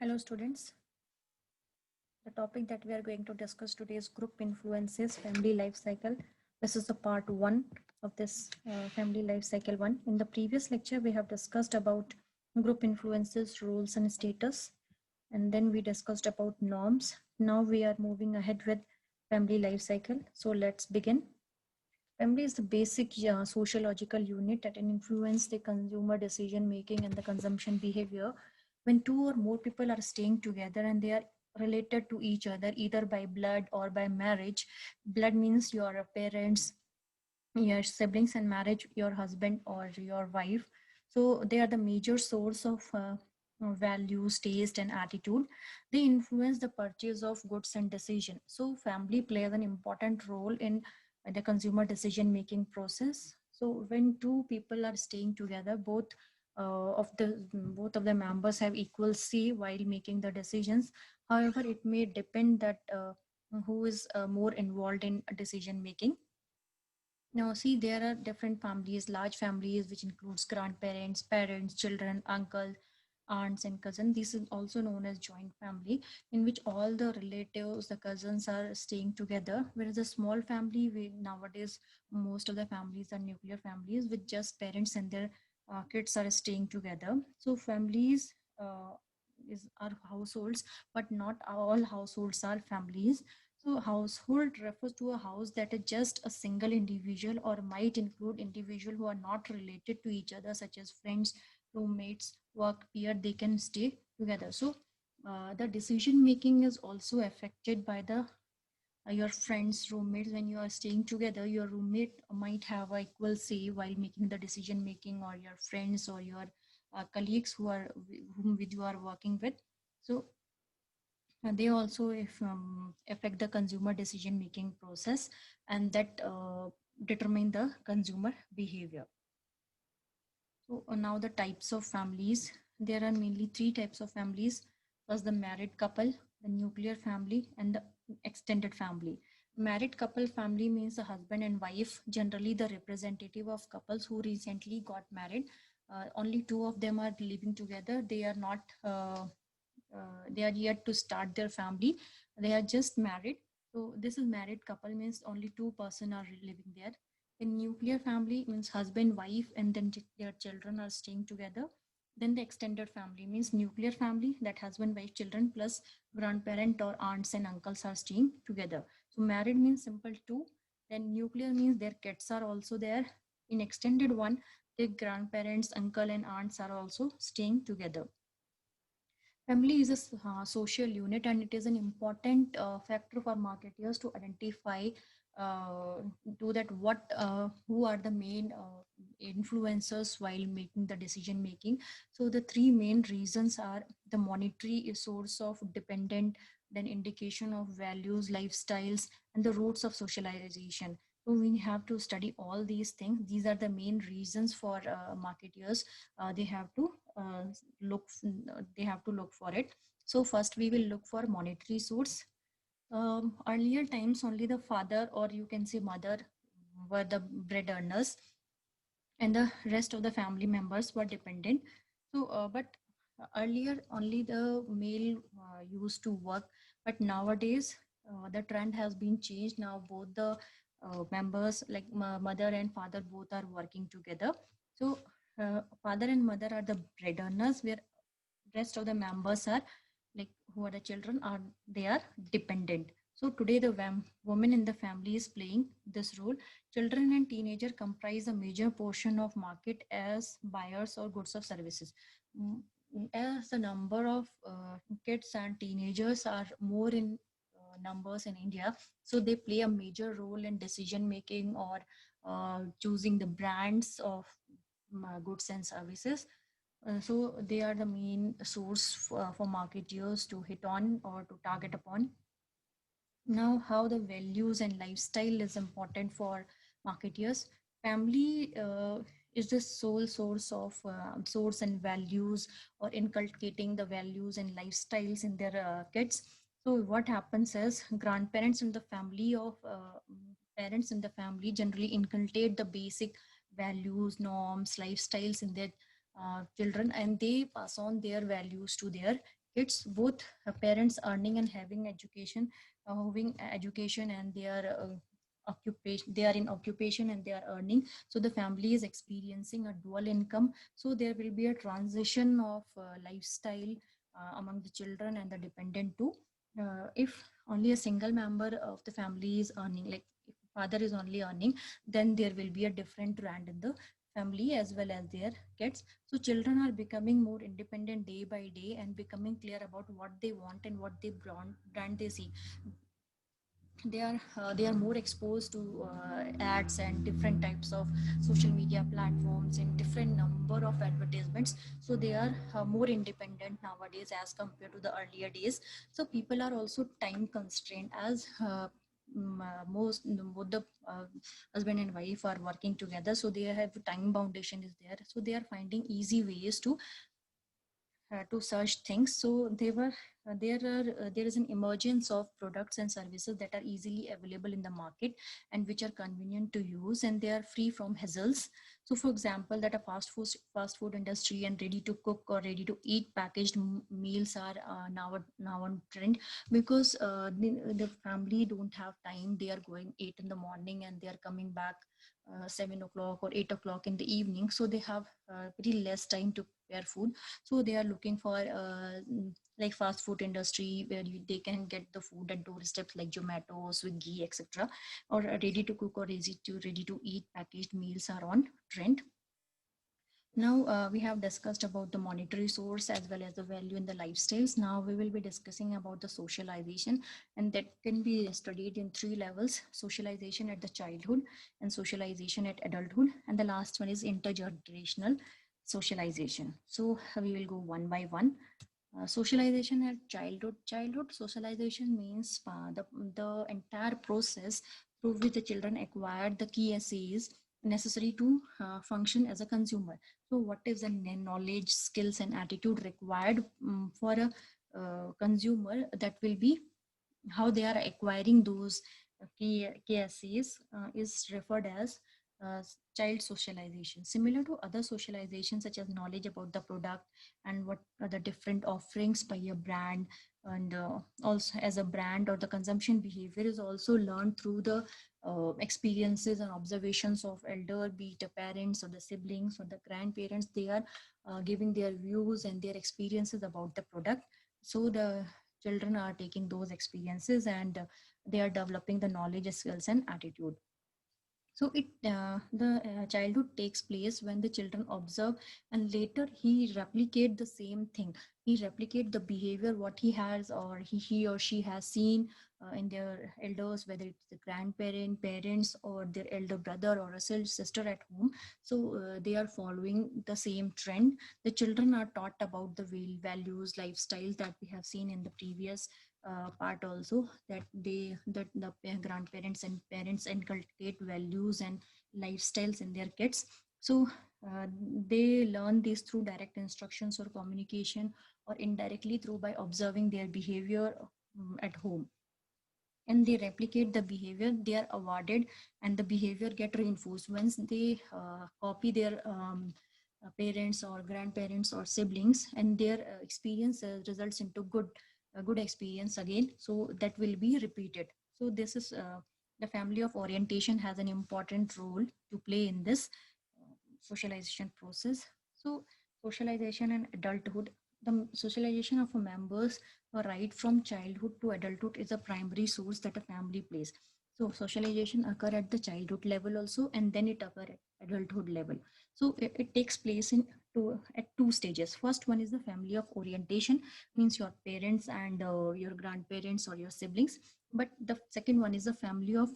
Hello students. The topic that we are going to discuss today is group influences family life cycle. This is the part 1 of this family life cycle 1. In the previous lecture we have discussed about group influences, roles and status, and then we discussed about norms. Now we are moving ahead with family life cycle. So let's begin. Family is the basic sociological unit that can influence the consumer decision making and the consumption behavior. When two or more people are staying together and they are related to each other either by blood or by marriage. Blood means your parents, your siblings, and marriage your husband or your wife. So they are the major source of values, taste and attitude. They influence the purchase of goods and decision. So family plays an important role in the consumer decision making process. So when two people are staying together, both of the members have equal say while making the decisions. However, it may depend that who is more involved in decision making. Now, see, there are different families, large families, which includes grandparents, parents, children, uncle, aunts, and cousins. This is also known as joint family, in which all the relatives, the cousins are staying together. Whereas a small family, nowadays most of the families are nuclear families with just parents and their kids are staying together. So families are households, but not all households are families. So household refers to a house that is just a single individual or might include individuals who are not related to each other, such as friends, roommates, work peer. They can stay together. So the decision making is also affected by the your friends, roommates. When you are staying together, your roommate might have a equal say while making the decision making, or your friends or your colleagues whom with you are working with. So they also affect the consumer decision making process, and that determine the consumer behavior. So now the types of families. There are mainly three types of families. First, the married couple, the nuclear family, and the extended family. Married couple family means the husband and wife, generally the representative of couples who recently got married. Only two of them are living together. They are not they are yet to start their family. They are just married. So this is married couple, means only two-person are living there. In nuclear family means husband, wife, and then their children are staying together. Then the extended family means nuclear family, that husband, wife, children plus grandparent or aunts and uncles are staying together. So married means simple two. Then nuclear means their kids are also there. In extended one, their grandparents, uncle and aunts are also staying together. Family is a social unit, and it is an important factor for marketers to identify do that what who are the main influencers while making the decision making. So the three main reasons are the monetary source of dependent, then indication of values, lifestyles, and the roots of socialization. So we have to study all these things. These are the main reasons for marketers. They have to they have to look for it. So first we will look for monetary source. Earlier times only the father, or you can say mother, were the bread earners, and the rest of the family members were dependent. So but earlier only the male used to work, but nowadays the trend has been changed. Now both the members, like mother and father, both are working together. So father and mother are the bread earners, where rest of the members are, like who are the children, are they are dependent. So today the woman in the family is playing this role. Children and teenager comprise a major portion of market as buyers or goods or services. Mm, as the number of kids and teenagers are more in numbers in India, so they play a major role in decision making, or choosing the brands of goods and services. So they are the main source for marketeers to hit on or to target upon. Now, how the values and lifestyle is important for marketeers. Family is the sole source and values, or inculcating the values and lifestyles in their kids. So what happens is grandparents in the family of parents in the family generally inculcate the basic values, norms, lifestyles in their children, and they pass on their values to their kids, both parents earning and having education, and their occupation, they are in occupation and they are earning, so the family is experiencing a dual income. So there will be a transition of lifestyle among the children and the dependent too. If only a single member of the family is earning, like if father is only earning, then there will be a different trend in the family as well as their kids. So children are becoming more independent day by day and becoming clear about what they want and what they brand they see. They are more exposed to ads and different types of social media platforms and different number of advertisements. So they are more independent nowadays as compared to the earlier days. So people are also time constrained, as most both the husband and wife are working together, so they have time foundation is there, so they are finding easy ways to search things. So there is an emergence of products and services that are easily available in the market and which are convenient to use, and they are free from hassles. So for example, that a fast food industry and ready to cook or ready to eat packaged meals are now on trend, because the family don't have time. They are going 8 in the morning and they are coming back 7 o'clock or 8 o'clock in the evening, so they have very less time to prepare food. So they are looking for like fast food industry where they can get the food at doorsteps like Zomato, Swiggy, etc. Or ready to cook or ready to eat packaged meals are on trend. Now we have discussed about the monetary source as well as the value in the lifestyles. Now we will be discussing about the socialization, and that can be studied in three levels: socialization at the childhood, and socialization at adulthood, and the last one is intergenerational socialization. So we will go one by one. Socialization at childhood socialization means the entire process through which the children acquired the key essays necessary to function as a consumer. So what is the knowledge, skills and attitude required for a consumer, that will be how they are acquiring those key essays is referred as child socialization. Similar to other socialization such as knowledge about the product and what are the different offerings by a brand, and also as a brand, or the consumption behavior is also learned through the experiences and observations of elder, be it the parents or the siblings or the grandparents. They are giving their views and their experiences about the product. So the children are taking those experiences and they are developing the knowledge, skills and attitude. So the childhood takes place when the children observe and later he replicate the same thing. He replicate the behavior what he has, or he or she has seen in their elders, whether it's the grandparent, parents, or their elder brother or a sister at home. So they are following the same trend. The children are taught about the values, lifestyles that we have seen in the previous part also, that the grandparents and parents inculcate values and lifestyles in their kids. So uh, they learn this through direct instructions or communication, or indirectly through by observing their behavior at home, and they replicate the behavior they are awarded, and the behavior get reinforced once they copy their parents or grandparents or siblings, and their experience results into good experience again, so that will be repeated. So this is the family of orientation has an important role to play in this socialization process. So socialization and adulthood, the socialization of members right from childhood to adulthood is a primary source that a family plays. So socialization occur at the childhood level also, and then it occur at adulthood level. So it takes place at two stages. First one is the family of orientation, means your parents and your grandparents or your siblings. But the second one is the family of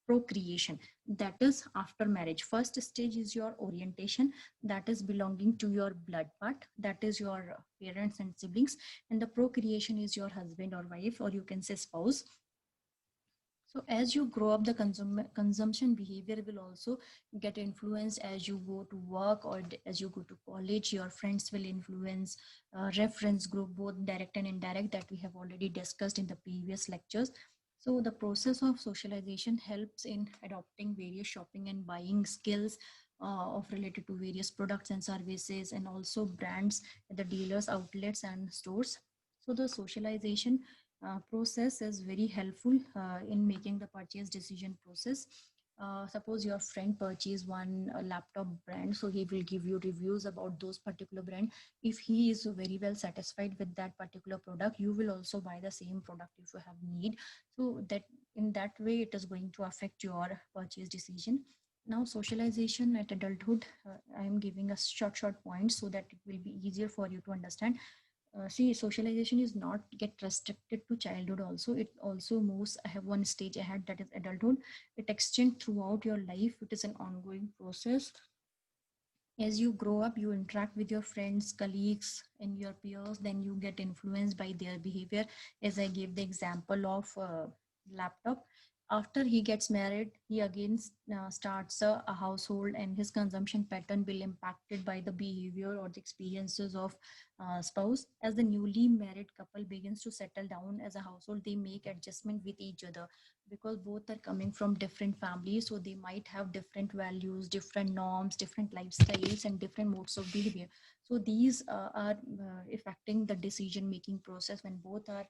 procreation, that is after marriage. First stage is your orientation, that is belonging to your blood part, that is your parents and siblings, and the procreation is your husband or wife, or you can say spouse. So as you grow up, the consumption behavior will also get influenced as you go to work or as you go to college. Your friends will influence, reference group, both direct and indirect, that we have already discussed in the previous lectures. So the process of socialization helps in adopting various shopping and buying skills of related to various products and services, and also brands at the dealers, outlets, and stores. So the socialization process is very helpful in making the purchase decision process. Suppose your friend purchase one laptop brand, so he will give you reviews about those particular brand. If he is very well satisfied with that particular product, you will also buy the same product if you have need. So that in that way it is going to affect your purchase decision. Now socialization at adulthood, I am giving a short points so that it will be easier for you to understand. See, socialization is not get restricted to childhood also. It also moves, I have one stage ahead, that is adulthood. It extends throughout your life. It is an ongoing process. As you grow up, you interact with your friends, colleagues, and your peers, then you get influenced by their behavior. As I gave the example of laptop, after he gets married, he again starts a household, and his consumption pattern will impacted by the behavior or the experiences of spouse. As the newly married couple begins to settle down as a household, they make adjustment with each other, because both are coming from different families, so they might have different values, different norms, different lifestyles, and different modes of behavior. So these are affecting the decision making process when both are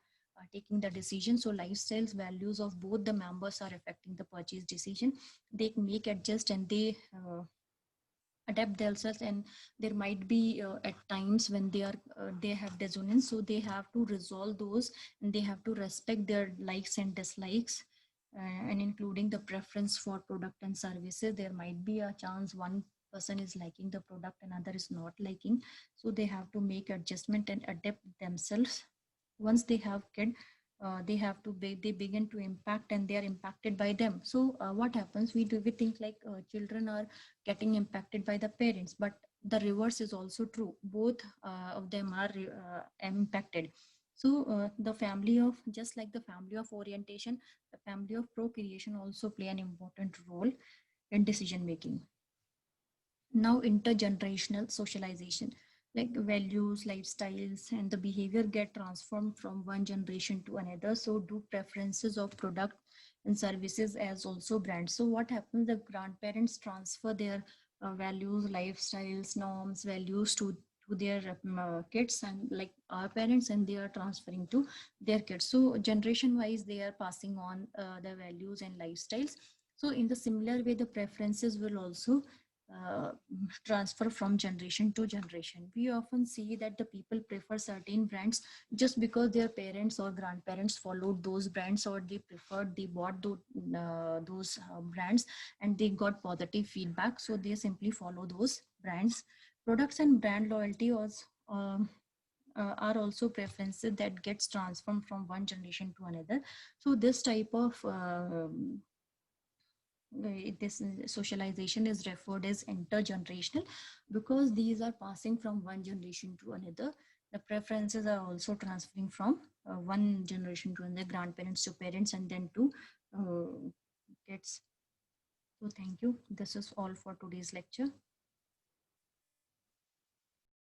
taking the decision. So lifestyles, values of both the members are affecting the purchase decision. They make adjust, and they adapt themselves, and there might be at times when they have dissonance, so they have to resolve those, and they have to respect their likes and dislikes, and including the preference for product and services. There might be a chance one person is liking the product, another is not liking, so they have to make adjustment and adapt themselves. Once they have kid, they have to they begin to impact, and they are impacted by them. So what happens, we think like children are getting impacted by the parents, but the reverse is also true. Both of them are impacted. So the family of, just like the family of orientation, the family of procreation also play an important role in decision making. Now intergenerational socialization, like values, lifestyles, and the behavior get transformed from one generation to another. So do preferences of product and services as also brands. So what happens, the grandparents transfer their values, lifestyles, norms, values to their kids, and like our parents, and they are transferring to their kids. So generation wise they are passing on the values and lifestyles. So in the similar way, the preferences will also uh, transfer from generation to generation. We often see that the people prefer certain brands just because their parents or grandparents followed those brands, or they preferred, they bought those brands, and they got positive feedback, so they simply follow those brands. Products and brand loyalty was are also preferences that gets transformed from one generation to another. So this type of this socialization is referred as intergenerational, because these are passing from one generation to another. The preferences are also transferring from one generation to another, grandparents to parents, and then to kids. So thank you. This is all for today's lecture.